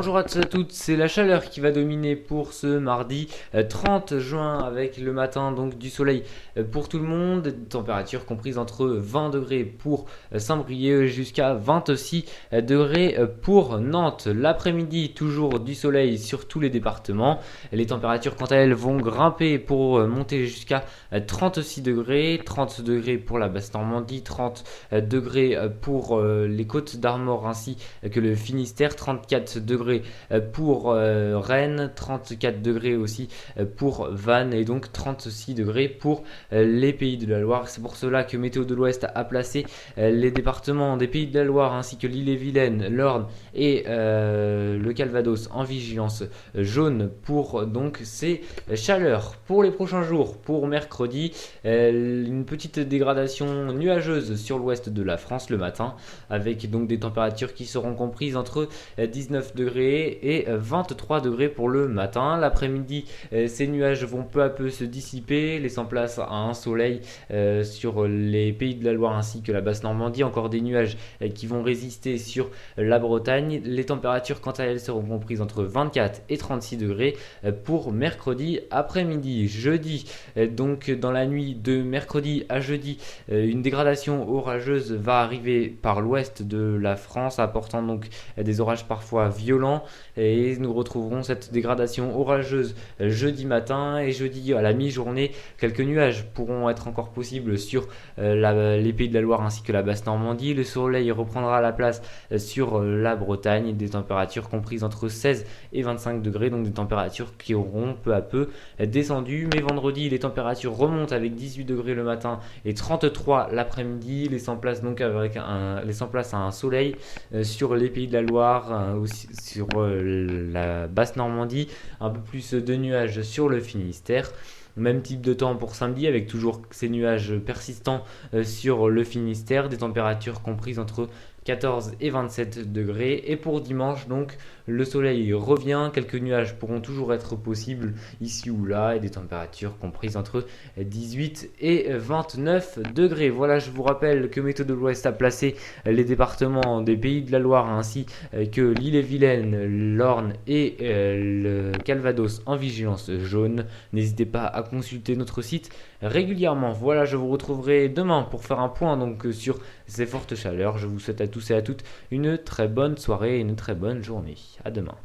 Bonjour à tous et à toutes, c'est la chaleur qui va dominer pour ce mardi 30 juin avec le matin donc du soleil pour tout le monde, température comprise entre 20 degrés pour Saint-Brieuc jusqu'à 26 degrés pour Nantes. L'après-midi, toujours du soleil sur tous les départements. Les températures quant à elles vont grimper pour monter jusqu'à 36 degrés, 30 degrés pour la Basse-Normandie, 30 degrés pour les Côtes d'Armor ainsi que le Finistère, 34 degrés pour Rennes, 34 degrés aussi pour Vannes et donc 36 degrés pour les Pays de la Loire. C'est pour cela que Météo de l'Ouest a placé les départements des Pays de la Loire ainsi que l'Ille-et-Vilaine, l'Orne et le Calvados en vigilance jaune pour donc ces chaleurs. Pour les prochains jours, pour mercredi, une petite dégradation nuageuse sur l'ouest de la France le matin avec donc des températures qui seront comprises entre 19 degrés et 23 degrés pour le matin. L'après-midi, ces nuages vont peu à peu se dissiper, laissant place à un soleil sur les Pays de la Loire ainsi que la Basse-Normandie. Encore des nuages qui vont résister sur la Bretagne. Les températures, quant à elles, seront comprises entre 24 et 36 degrés pour mercredi après-midi. Jeudi, donc dans la nuit de mercredi à jeudi, une dégradation orageuse va arriver par l'ouest de la France, apportant donc des orages parfois violents, et nous retrouverons cette dégradation orageuse jeudi matin et jeudi à la mi-journée. Quelques nuages pourront être encore possibles sur les Pays de la Loire ainsi que la Basse-Normandie. Le soleil reprendra la place sur la Bretagne, des températures comprises entre 16 et 25 degrés, donc des températures qui auront peu à peu descendu. Mais vendredi, les températures remontent avec 18 degrés le matin et 33 l'après-midi, laissant place donc à un soleil sur les Pays de la Loire, aussi sur la Basse-Normandie, un peu plus de nuages sur le Finistère. Même type de temps pour samedi avec toujours ces nuages persistants sur le Finistère, des températures comprises entre 14 et 27 degrés. Et pour dimanche, donc, le soleil revient. Quelques nuages pourront toujours être possibles ici ou là et des températures comprises entre 18 et 29 degrés. Voilà, je vous rappelle que Météo de l'Ouest a placé les départements des Pays de la Loire ainsi que l'Ille-et-Vilaine, l'Orne et le Calvados en vigilance jaune. N'hésitez pas à consulter notre site régulièrement. Voilà, je vous retrouverai demain pour faire un point donc sur ces fortes chaleurs. Je vous souhaite à tous et à toutes une très bonne soirée et une très bonne journée. À demain.